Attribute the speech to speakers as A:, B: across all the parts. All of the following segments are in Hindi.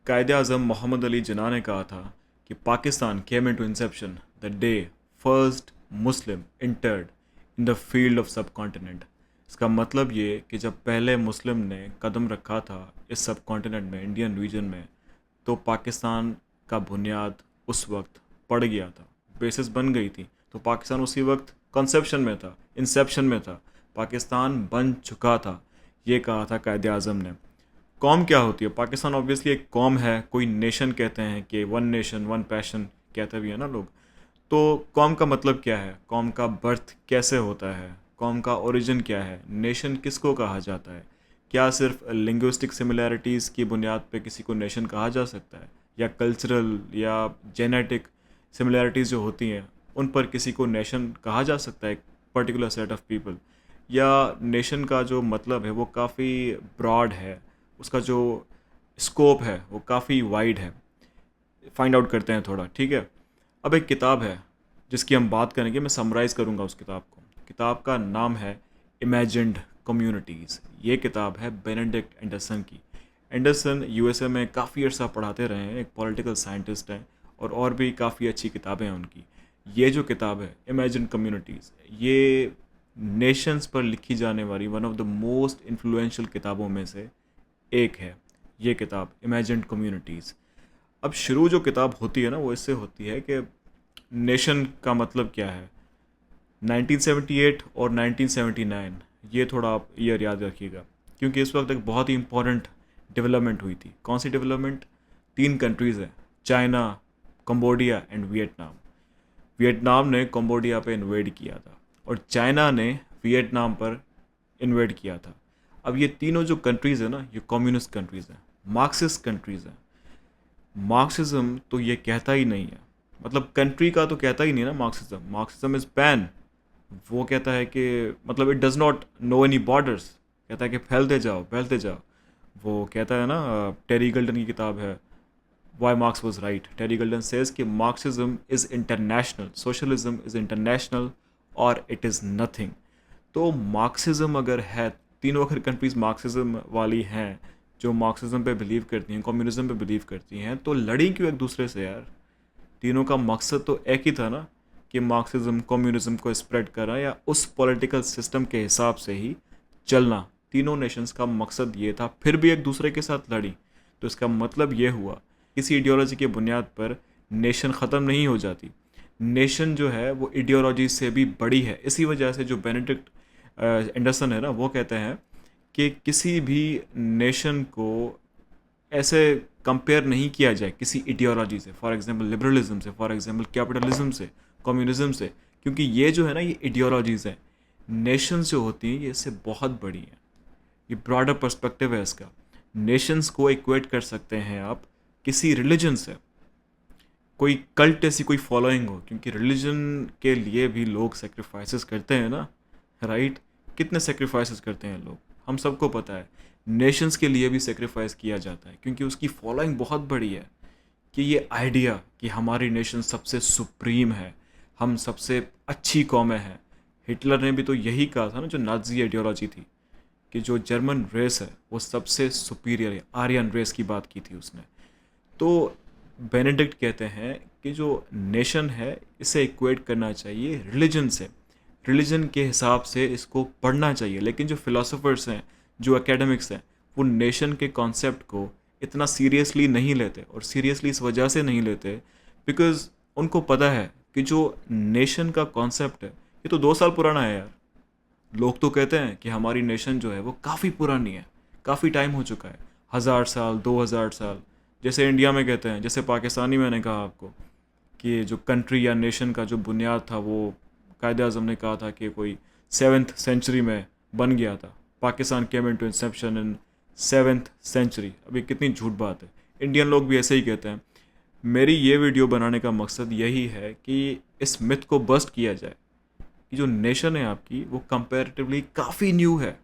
A: कायदे-आज़म मोहम्मद अली जिन्ना ने कहा था कि Pakistan came into Inception the day first Muslim entered in the field of सब कॉन्टिनेंट। इसका मतलब ये कि जब पहले मुस्लिम ने कदम रखा था इस सब कॉन्टिनेंट में, इंडियन रीजन में, तो पाकिस्तान का बुनियाद उस वक्त पड़ गया था, बेसिस बन गई थी। तो पाकिस्तान उसी वक्त कंसेप्शन में था, इंसेप्शन में था, पाकिस्तान बन चुका था। ये कहा था कायदे आज़म ने। कौम क्या होती है? पाकिस्तान ऑब्वियसली एक कौम है, कोई नेशन कहते हैं कि वन नेशन वन पैशन कहते भी है ना लोग। तो कौम का मतलब क्या है? कौम का बर्थ कैसे होता है? कौम का ओरिजिन क्या है? नेशन किसको कहा जाता है? क्या सिर्फ लिंग्विस्टिक सिमिलैरिटीज़ की बुनियाद पे किसी को नेशन कहा जा सकता है, या कल्चरल या जेनेटिक सिमिलैरिटीज़ जो होती हैं उन पर किसी को नेशन कहा जा सकता है, एक पर्टिकुलर सेट ऑफ पीपल? या नेशन का जो मतलब है वो काफ़ी ब्रॉड है, उसका जो स्कोप है वो काफ़ी वाइड है। फाइंड आउट करते हैं थोड़ा, ठीक है। अब एक किताब है जिसकी हम बात करेंगे, मैं समराइज़ करूँगा उस किताब को। किताब का नाम है इमेजिन्ड कम्युनिटीज़। ये किताब है बेनेडिक्ट एंडरसन की। एंडरसन यूएसए में काफ़ी अर्सा पढ़ाते रहे हैं, एक पॉलिटिकल साइंटिस्ट हैं, और भी काफ़ी अच्छी किताबें हैं उनकी। ये जो किताब है इमेजिन कम्युनिटीज़, ये नेशंस पर लिखी जाने वाली one of the most influential किताबों में से एक है। ये किताब इमेजिन्ड कम्युनिटीज़। अब शुरू जो किताब होती है ना वो इससे होती है कि नेशन का मतलब क्या है। 1978 और 1979, ये थोड़ा आप ईयर याद रखिएगा, क्योंकि इस वक्त एक बहुत ही इंपॉर्टेंट डेवलपमेंट हुई थी। कौन सी डेवलपमेंट? तीन कंट्रीज़ हैं, China, Cambodia and Vietnam. Vietnam ने कंबोडिया पे इन्वेड किया था और चाइना ने वियतनाम पर इन्वेड किया था। अब ये तीनों जो कंट्रीज़ हैं ना, ये कम्युनिस्ट कंट्रीज़ हैं, मार्क्सिस्ट कंट्रीज़ हैं। मार्क्सिज्म तो ये कहता ही नहीं है, मतलब कंट्री का तो कहता ही नहीं ना मार्क्सिज्म। Marxism is pan. वो कहता है कि मतलब it does not know any borders, कहता है कि फैलते जाओ फैलते जाओ। वो कहता है ना, टेरी गल्डन की किताब है why Marx was right. Terry Eagleton says कि Marxism is international, socialism is international और इट इज़ नथिंग। तो मार्क्सिज्म अगर है, तीनों अगर कंट्रीज मार्क्सिज्म वाली हैं, जो मार्क्सिज्म पे बिलीव करती हैं, कम्युनिज्म पे बिलीव करती हैं, तो लड़ी क्यों एक दूसरे से यार? तीनों का मकसद तो एक ही था ना, कि मार्क्सिज्म कम्युनिज्म को स्प्रेड करा या उस पॉलिटिकल सिस्टम के हिसाब से ही चलना। तीनों नेशंस का मकसद ये था, फिर भी एक दूसरे के साथ लड़ी। तो इसका मतलब ये हुआ, किसी आइडियोलॉजी के बुनियाद पर नेशन ख़त्म नहीं हो जाती। नेशन जो है वो आइडियोलॉजी से भी बड़ी है। इसी वजह से जो बेनेडिक्ट एंडरसन है ना, वो कहते हैं कि किसी भी नेशन को ऐसे कंपेयर नहीं किया जाए किसी आइडियोलॉजी से, फॉर एग्जांपल लिबरलिज्म से, फॉर एग्जांपल कैपिटलिज्म से, कम्युनिज्म से, क्योंकि ये जो है ना ये आइडियोलॉजीज़ हैं। नेशंस जो होती हैं ये इससे बहुत बड़ी हैं, ये ब्रॉडर पर्सपेक्टिव है इसका। नेशंस को इक्वेट कर सकते हैं आप किसी रिलीजन से, कोई कल्ट ऐसी कोई फॉलोइंग हो, क्योंकि रिलीजन के लिए भी लोग सेक्रीफाइसेस करते हैं ना, राइट? कितने सेक्रीफाइसेस करते हैं लोग, हम सबको पता है। नेशंस के लिए भी सेक्रीफाइस किया जाता है, क्योंकि उसकी फॉलोइंग बहुत बड़ी है। कि ये आइडिया कि हमारी नेशन सबसे सुप्रीम है, हम सबसे अच्छी कौमें हैं। हिटलर ने भी तो यही कहा था ना, जो नाजी आइडियोलॉजी थी, कि जो जर्मन रेस है वो सबसे सुपीरियर है, आर्यन रेस की बात की थी उसने। तो बेनेडिक्ट कहते हैं कि जो नेशन है इसे इक्वेट करना चाहिए रिलीजन से, रिलीजन के हिसाब से इसको पढ़ना चाहिए। लेकिन जो फिलोसोफर्स हैं, जो एकेडमिक्स हैं, वो नेशन के कॉन्सेप्ट को इतना सीरियसली नहीं लेते, और सीरियसली इस वजह से नहीं लेते बिकॉज उनको पता है कि जो नेशन का कॉन्सेप्ट है ये तो 2 साल पुराना है यार। लोग तो कहते हैं कि हमारी नेशन जो है वो काफ़ी पुरानी है, काफ़ी टाइम हो चुका है, 1000 साल 2000 साल। जैसे इंडिया में कहते हैं, जैसे पाकिस्तानी मैंने कहा आपको कि जो कंट्री या नेशन का जो बुनियाद था वो कायदे आज़म ने कहा था कि कोई 7th सेंचुरी में बन गया था। पाकिस्तान केम इनटू इंसेप्शन इन 7th सेंचुरी। अब ये कितनी झूठ बात है। इंडियन लोग भी ऐसे ही कहते हैं। मेरी ये वीडियो बनाने का मकसद यही है कि इस मिथ को बस्ट किया जाए कि जो नेशन है आपकी वो कंपैरेटिवली काफ़ी न्यू है।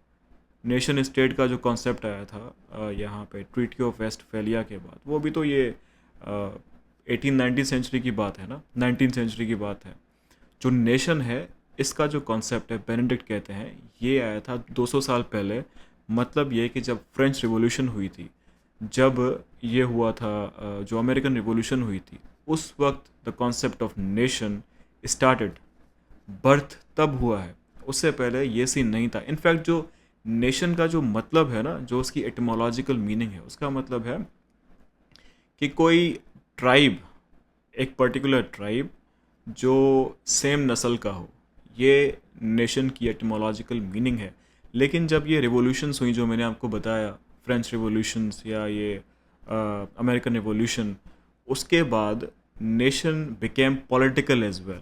A: नेशन स्टेट का जो कॉन्सेप्ट आया था यहाँ पे ट्रीटी ऑफ वेस्टफैलिया के बाद, वो भी तो ये 1819 सेंचुरी की बात है ना, 19 सेंचुरी की बात है। जो नेशन है इसका जो कॉन्सेप्ट है, बेनेडिक्ट कहते हैं, ये आया था 200 साल पहले। मतलब ये कि जब फ्रेंच रिवॉल्यूशन हुई थी, जब ये हुआ था जो अमेरिकन रिवॉल्यूशन हुई थी, उस वक्त the concept of nation started, birth तब हुआ है। उससे पहले ये सीन नहीं था। इनफैक्ट जो नेशन का जो मतलब है ना, जो उसकी एटिमोलॉजिकल मीनिंग है, उसका मतलब है कि कोई ट्राइब, एक पर्टिकुलर ट्राइब जो सेम नस्ल का हो, ये नेशन की एटिमोलॉजिकल मीनिंग है। लेकिन जब ये रिवॉल्यूशंस हुई जो मैंने आपको बताया, फ्रेंच रिवॉल्यूशंस या ये अमेरिकन रिवॉल्यूशन, उसके बाद nation became political as well,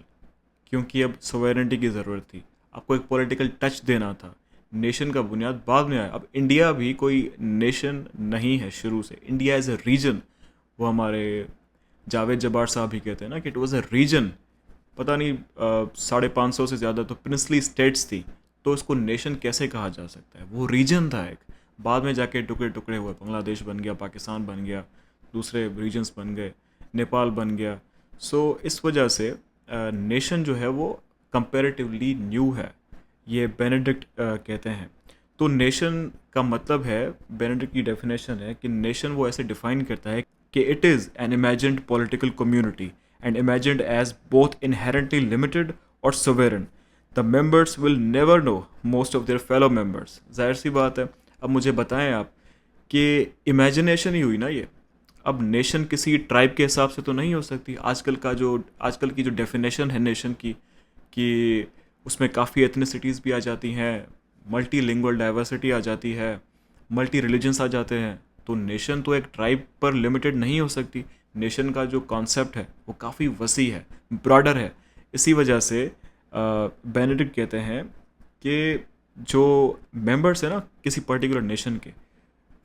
A: क्योंकि अब सोवेरेंटी की ज़रूरत थी, आपको एक पॉलिटिकल टच देना था। नेशन का बुनियाद बाद में आया। अब इंडिया भी कोई नेशन नहीं है शुरू से, इंडिया एज ए रीजन। वो हमारे जावेद जबार साहब भी कहते हैं ना कि इट वाज अ रीजन। पता नहीं 550 से ज़्यादा तो प्रिंसली स्टेट्स थी, तो उसको नेशन कैसे कहा जा सकता है? वो रीजन था एक। बाद में जाके टुकड़े टुकड़े हुए, बांग्लादेश बन गया, पाकिस्तान बन गया, दूसरे रीजन्स बन गए, नेपाल बन गया। सो इस वजह से नेशन जो है वो कंपैरेटिवली न्यू है, ये बेनेडिक्ट कहते हैं। तो नेशन का मतलब है, बेनेडिक्ट की डेफिनेशन है कि नेशन वो ऐसे डिफाइन करता है कि it is an imagined political community and imagined as both inherently limited और sovereign. The members will never know most of their fellow members. जाहिर सी बात है। अब मुझे बताएं आप कि इमेजिनेशन ही हुई ना ये। अब नेशन किसी ट्राइब के हिसाब से तो नहीं हो सकती। आजकल की जो डेफिनेशन है नेशन की, कि उसमें काफ़ी एथनिसिटीज़ भी आ जाती हैं, मल्टी लिंगुअल डाइवर्सिटी आ जाती है, मल्टी रिलीजन्स आ जाते हैं। तो नेशन तो एक ट्राइब पर लिमिटेड नहीं हो सकती। नेशन का जो कॉन्सेप्ट है वो काफ़ी वसी है, ब्रॉडर है। इसी वजह से बेनेडिक्ट कहते हैं कि जो मेंबर्स है ना किसी पर्टिकुलर नेशन के,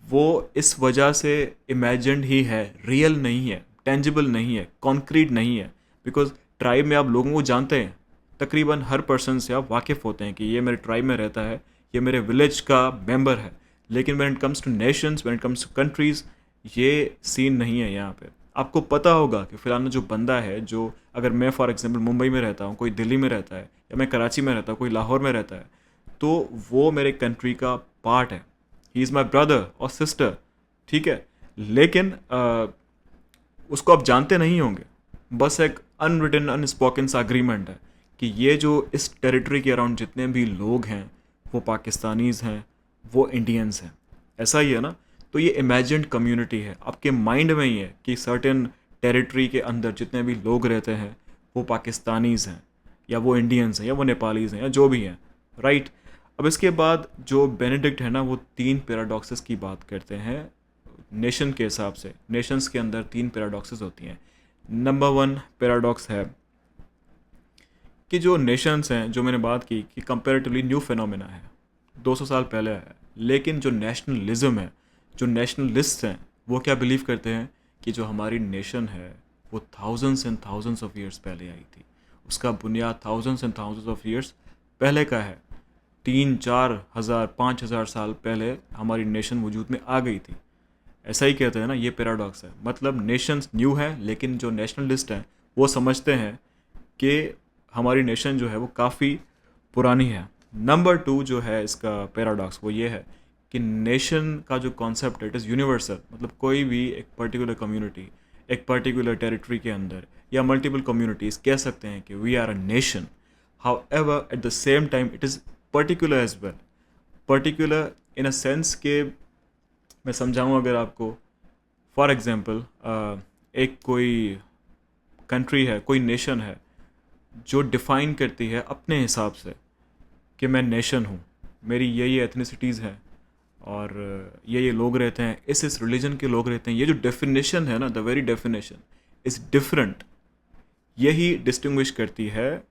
A: वो इस वजह से इमेजिन्ड ही है, रियल नहीं है, टेंजिबल नहीं है, कॉन्क्रीट नहीं है। बिकॉज ट्राइब में आप लोगों को जानते हैं, तकरीबन हर पर्सन से आप वाकिफ़ होते हैं कि ये मेरे ट्राइब में रहता है, ये मेरे विलेज का मेंबर है। लेकिन when it comes two nations, when it comes to countries, ये सीन नहीं है यहाँ पे। आपको पता होगा कि फ़िलहाल जो बंदा है, जो अगर मैं फॉर एग्जांपल मुंबई में रहता हूँ, कोई दिल्ली में रहता है, या मैं कराची में रहता हूँ, कोई लाहौर में रहता है, तो वो मेरे कंट्री का पार्ट है। ही इज़ माई ब्रदर और सिस्टर, ठीक है। लेकिन उसको आप जानते नहीं होंगे। बस एक अनरिटन अनस्पोकन सा अग्रीमेंट है कि ये जो इस टेरिटरी के अराउंड जितने भी लोग हैं, वो पाकिस्तानीज़ हैं, वो इंडियंस हैं। ऐसा ही है ना। तो ये इमेजिन्ड कम्युनिटी है, आपके माइंड में ही है कि सर्टेन टेरिटरी के अंदर जितने भी लोग रहते हैं वो पाकिस्तानीज़ हैं, या वो इंडियंस हैं, या वो नेपालीज़ हैं, या जो भी हैं, राइट। अब इसके बाद जो बेनेडिक्ट है ना, वो 3 पैराडॉक्सेस की बात करते हैं नेशन के हिसाब से। नेशंस के अंदर 3 पैराडॉक्सेस होती हैं। नंबर 1 पैराडॉक्स है कि जो नेशंस हैं, जो मैंने बात की कि कंपैरेटिवली न्यू फिनोमेना है, 200 साल पहले है। लेकिन जो नेशनलिज्म है, जो नेशनलिस्ट हैं, वो क्या बिलीव करते हैं कि जो हमारी नेशन है वो thousands and thousands of years पहले आई थी। उसका बुनियाद thousands and thousands of years पहले का है। 3-4 हज़ार 5 हज़ार साल पहले हमारी नेशन वजूद में आ गई थी। ऐसा ही कहते हैं ना, ये पैराडॉक्स है। मतलब नेशंस न्यू है, लेकिन जो नेशनलिस्ट हैं वो समझते हैं कि हमारी नेशन जो है वो काफ़ी पुरानी है। नंबर 2 जो है इसका पैराडॉक्स, वो ये है कि नेशन का जो कॉन्सेप्ट है इट इज़ यूनिवर्सल। मतलब कोई भी एक पर्टिकुलर कम्युनिटी, एक पर्टिकुलर टेरिटरी के अंदर, या मल्टीपल कम्युनिटीज़ कह सकते हैं कि we are a nation. However at the same time it is particular as well. Particular in a sense के, मैं समझाऊँ अगर आपको, फॉर एग्ज़ाम्पल एक कोई कंट्री है, कोई नेशन है जो डिफ़ाइन करती है अपने हिसाब से कि मैं नेशन हूँ, मेरी ये एथनिसिटीज़ हैं, और ये लोग रहते हैं, इस रिलीजन के लोग रहते हैं। ये जो डेफिनेशन है ना, the very definition is different. यही डिस्टिंग्विश करती है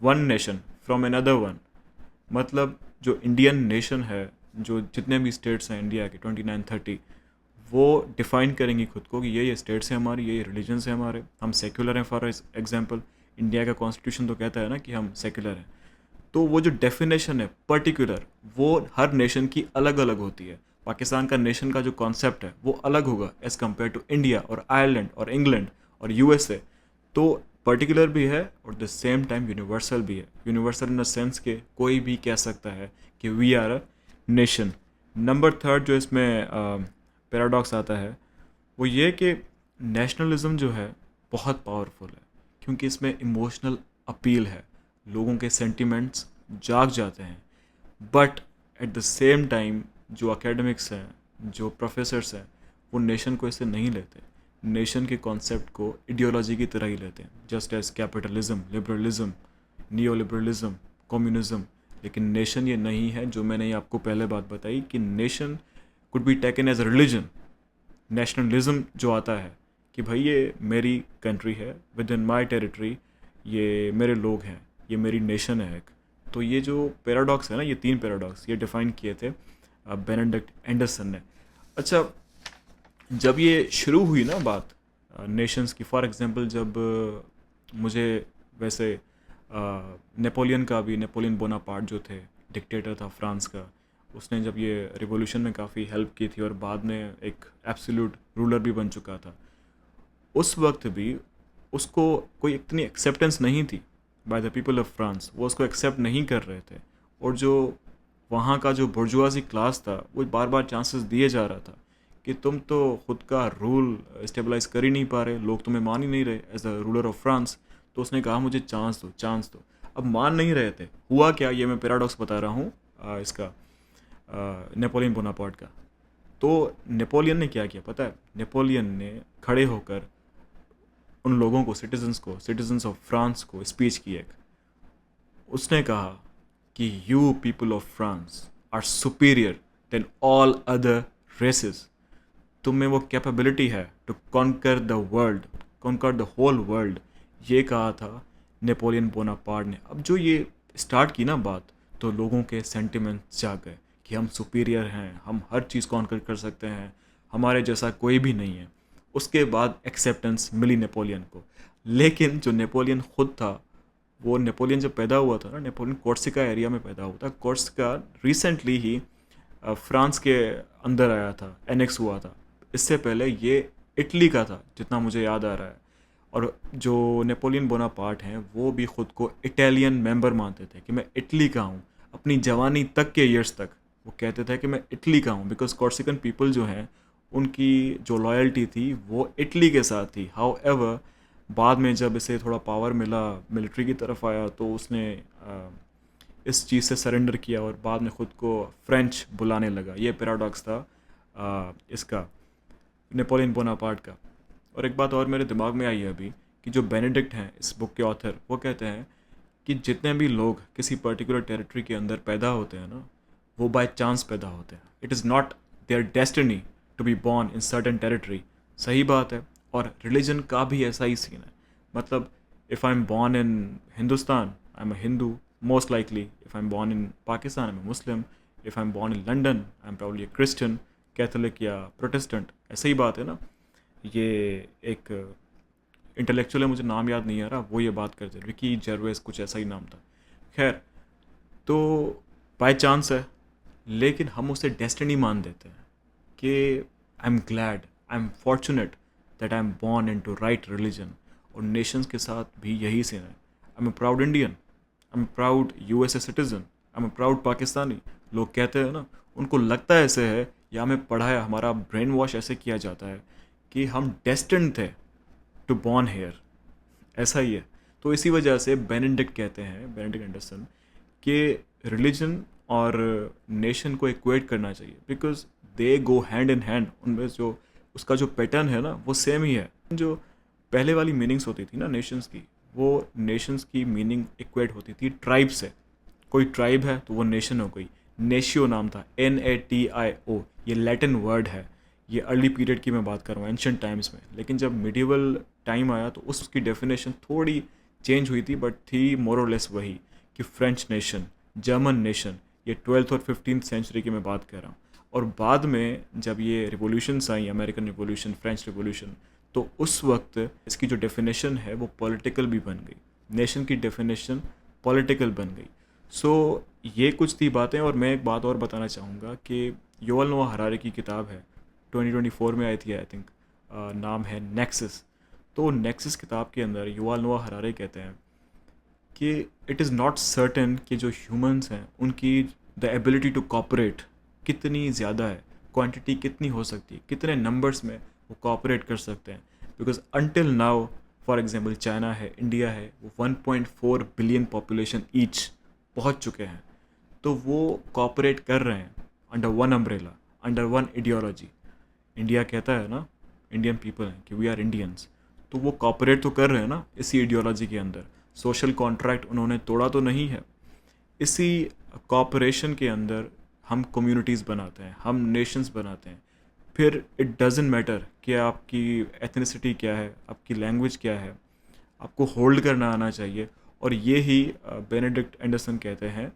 A: one nation from another one. मतलब जो इंडियन नेशन है, जो जितने भी स्टेट्स हैं इंडिया के 29-30, वो डिफ़ाइन करेंगी खुद को कि ये स्टेट्स हैं हमारी, ये रिलीजन्स हैं हमारे, हम सेक्युलर हैं। फॉर एग्जांपल इंडिया का कॉन्स्टिट्यूशन तो कहता है ना कि हम सेक्युलर हैं। तो वो जो डेफिनेशन है पर्टिकुलर, वो हर नेशन की अलग अलग होती है। पाकिस्तान का नेशन का जो कॉन्सेप्ट है वो अलग होगा एज़ कम्पेयर टू इंडिया और आयरलैंड और इंग्लैंड और यूएसए। तो पर्टिकुलर भी है और द सेम टाइम यूनिवर्सल भी है। यूनिवर्सल इन द सेंस के कोई भी कह सकता है कि we are a nation. Number 3 जो इसमें पैराडॉक्स आता है वो ये कि नेशनलिज्म जो है बहुत पावरफुल है, क्योंकि इसमें इमोशनल अपील है, लोगों के सेंटिमेंट्स जाग जाते हैं। But at the same time जो एकेडमिक्स हैं, जो प्रोफेसर्स हैं, वो नेशन को इससे नहीं लेते, नेशन के कॉन्सेप्ट को इडियोलॉजी की तरह ही लेते हैं, just as capitalism, liberalism, neo liberalism, communism. लेकिन नेशन ये नहीं है, जो मैंने आपको पहले बात बताई कि nation could be taken as a religion. Nationalism जो आता है कि भाई ये मेरी कंट्री है, विद इन माई टेरिटरी, ये मेरे लोग हैं, ये मेरी नेशन है एक। तो ये जो पैराडॉक्स है ना, ये 3 पैराडॉक्स ये डिफाइन किए थे बेनेडिक्ट एंडरसन ने। अच्छा, जब ये शुरू हुई ना बात नेशंस की, फॉर एग्जांपल जब मुझे वैसे नेपोलियन बोनापार्ट जो थे, डिक्टेटर था फ्रांस का, उसने जब ये रिवॉल्यूशन में काफ़ी हेल्प की थी और बाद में एक एब्सोल्यूट रूलर भी बन चुका था, उस वक्त भी उसको कोई इतनी एक्सेप्टेंस नहीं थी by the people of France, वो उसको एक्सेप्ट नहीं कर रहे थे। और जो वहाँ का जो बुर्जुआजी क्लास था वो बार बार चांसेस दिए जा रहा था कि तुम तो खुद का रूल स्टेबलाइज कर ही नहीं पा रहे, लोग तुम्हें मान ही नहीं रहे as a ruler of France. तो उसने कहा मुझे चांस दो, चांस दो। अब मान नहीं रहे थे, हुआ क्या, ये मैं पैराडॉक्स बता रहा हूँ इसका नेपोलियन बोनापार्ट का। तो नेपोलियन ने क्या किया पता है? नेपोलियन ने खड़े होकर उन लोगों को, सिटीजन्स ऑफ फ्रांस को स्पीच की एक। उसने कहा कि you people of France are superior than all other races. तुम में वो कैपेबिलिटी है to conquer the world, conquer the whole world. ये कहा था नेपोलियन बोनापार्ट ने। अब जो ये स्टार्ट की ना बात, तो लोगों के सेंटिमेंट्स जाग गए कि हम सुपीरियर हैं, हम हर चीज़ कॉन्कर कर सकते हैं, हमारे जैसा कोई भी नहीं है। उसके बाद एक्सेप्टेंस मिली नेपोलियन को। लेकिन जो नेपोलियन खुद था, वो नेपोलियन जब पैदा हुआ था ना, नेपोलियन कोर्सिका एरिया में पैदा हुआ था। कोर्सिका रिसेंटली ही फ्रांस के अंदर आया था, एनेक्स हुआ था। इससे पहले ये इटली का था जितना मुझे याद आ रहा है। और जो नेपोलियन बोनापार्ट हैं वो भी ख़ुद को इटालियन मेंबर मानते थे कि मैं इटली का हूँ। अपनी जवानी तक के ईयर्स तक वो कहते थे कि मैं इटली का हूँ, बिकॉज कॉर्सिकन पीपल जो हैं उनकी जो लॉयल्टी थी वो इटली के साथ थी। हाउ एवर बाद में जब इसे थोड़ा पावर मिला, मिलिट्री की तरफ आया, तो उसने इस चीज़ से सरेंडर किया और बाद में ख़ुद को फ्रेंच बुलाने लगा। ये पैराडॉक्स था इसका, नेपोलियन बोनापार्ट का। और एक बात और मेरे दिमाग में आई है अभी कि जो बेनेडिक्ट हैं इस बुक के ऑथर, वो कहते हैं कि जितने भी लोग किसी पर्टिकुलर टेरिटरी के अंदर पैदा होते हैं ना, वो बाय चांस पैदा होते हैं। It is not their destiny to be born in certain territory. सही बात है। और रिलीजन का भी ऐसा ही सीन है। मतलब if I am born in Hindustan, I am a Hindu most likely. If I am born in Pakistan, I am a Muslim. If I am born in London, I am proudly a Christian, Catholic या प्रोटेस्टेंट। ऐसा ही बात है ना। ये एक इंटेलेक्चुअल है, मुझे नाम याद नहीं आ रहा, वो ये बात करते, रिकी जर्वेस कुछ ऐसा ही नाम था। खैर, तो बाय चांस है, लेकिन हम उसे डेस्टिनी मान देते हैं कि I am glad, I am fortunate that I am born into right religion. और नेशंस के साथ भी यही सीन है। I am a proud Indian, I am proud USA citizen, I am a proud Pakistani. लोग कहते हैं ना, उनको लगता है ऐसे है, या हमें पढ़ाया, हमारा ब्रेन वॉश ऐसे किया जाता है कि हम डेस्टिन्ड थे टू बॉर्न हेयर। ऐसा ही है। तो इसी वजह से बेनेडिक्ट कहते हैं, बेनेडिक्ट एंडरसन, कि रिलीजन और नेशन को इक्वेट करना चाहिए, because they go hand in hand. उनमें जो उसका जो पैटर्न है ना, वो सेम ही है। जो पहले वाली मीनिंग्स होती थी ना नेशंस की, वो नेशंस की मीनिंग इक्वेट होती थी ट्राइब से। कोई ट्राइब है तो वो नेशन हो गई। नेशियो नाम था, NATIO। ये लैटिन वर्ड है। ये अर्ली पीरियड की मैं बात कर रहा हूँ, एंशिएंट टाइम्स में। लेकिन जब मिडिवल टाइम आया तो उसकी डेफिनेशन थोड़ी चेंज हुई थी, बट थी मोर और लेस वही, कि फ्रेंच नेशन, जर्मन नेशन। ये 12th और 15th सेंचुरी की मैं बात कर रहा हूँ। और बाद में जब ये रिवोल्यूशंस आई, अमेरिकन रिवोल्यूशन, फ्रेंच रिवोल्यूशन, तो उस वक्त इसकी जो डेफिनेशन है वो पॉलिटिकल भी बन गई। नेशन की डेफिनेशन पॉलिटिकल बन गई। सो ये कुछ थी बातें। और मैं एक बात और बताना चाहूँगा कि युवल नोआ हरारी की किताब है, 2024 में आई थी आई थिंक, नाम है नेक्सस। तो नेक्सस किताब के अंदर युवल नोआ हरारी कहते हैं कि इट इज़ नॉट सर्टेन कि जो ह्यूमंस हैं उनकी द एबिलिटी टू कॉपरेट कितनी ज़्यादा है। क्वांटिटी कितनी हो सकती है, कितने नंबर्स में वो कोऑपरेट कर सकते हैं। Because until now for example China है, इंडिया है, वो 1.4 बिलियन पॉपुलेशन ईच पहुंच चुके हैं, तो वो कोऑपरेट कर रहे हैं under one umbrella, under one ideology. India कहता है ना, इंडियन पीपल हैं कि वी आर इंडियंस, तो वो कॉपरेट तो कर रहे हैं ना इसी आइडियोलॉजी के अंदर। सोशल कॉन्ट्रैक्ट उन्होंने तोड़ा तो नहीं है। इसी कॉपरेशन के अंदर हम कम्युनिटीज़ बनाते हैं, हम नेशंस बनाते हैं। फिर इट डजेंट मैटर कि आपकी एथनिसिटी क्या है, आपकी लैंग्वेज क्या है, आपको होल्ड करना आना चाहिए। और ये ही बेनेडिक्ट एंडरसन कहते हैं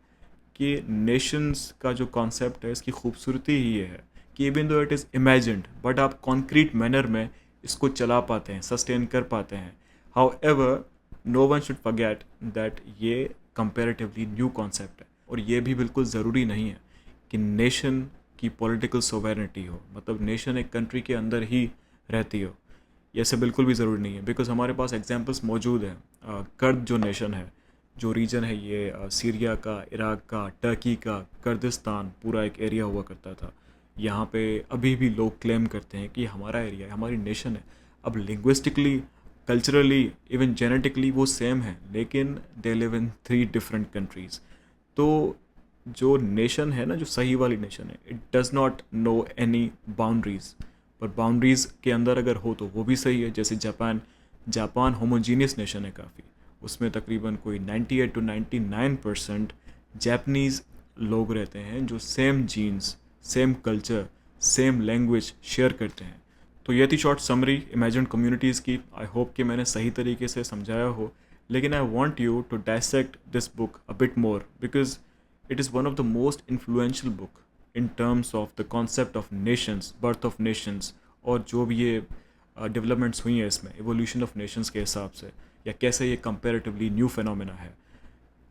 A: कि नेशंस का जो कॉन्सेप्ट है, इसकी खूबसूरती ही ये है कि even though it is imagined, but आप कॉन्क्रीट मैनर में इसको चला पाते हैं, सस्टेन कर पाते हैं। However no one should forget that ये कंपैरेटिवली न्यू कॉन्सेप्ट है, और ये भी बिल्कुल ज़रूरी नहीं है कि नेशन की पॉलिटिकल सोवेरेनिटी हो, मतलब नेशन एक कंट्री के अंदर ही रहती हो। ये ऐसे बिल्कुल भी ज़रूरी नहीं है, बिकॉज हमारे पास एग्जांपल्स मौजूद हैं। कर्द जो नेशन है, जो रीजन है, ये सीरिया का, इराक का, टर्की का, कर्दिस्तान पूरा एक एरिया हुआ करता था। यहाँ पे अभी भी लोग क्लेम करते हैं कि हमारा एरिया है, हमारी नेशन है। अब लिंग्विस्टिकली, कल्चरली, इवन जेनेटिकली वो सेम है, लेकिन they live in 3 different countries. तो जो नेशन है ना, जो सही वाली नेशन है, it does not know any boundaries. पर बाउंड्रीज़ के अंदर अगर हो तो वो भी सही है। जैसे जापान, जापान होमोजीनियस नेशन है काफ़ी, उसमें तकरीबन कोई 98 to 99% जापनीज़ लोग रहते हैं जो same genes, same culture, same language share करते हैं। तो ये थी शॉर्ट समरी इमेजिन कम्युनिटीज़ की। आई होप कि मैंने सही तरीके से समझाया हो, लेकिन I want you to dissect this book a bit more, because it is one of the most influential book in terms of the concept of nations, birth of nations, और जो भी ये डेवलपमेंट्स हुई हैं इसमें एवोल्यूशन ऑफ नेशंस के हिसाब से, या कैसे ये कंपैरेटिवली न्यू फिनोमेना है।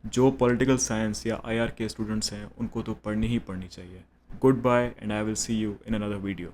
A: जो पॉलिटिकल साइंस या आईआर के स्टूडेंट्स हैं उनको तो पढ़नी ही पढ़नी चाहिए। Good bye and I will see you in another video.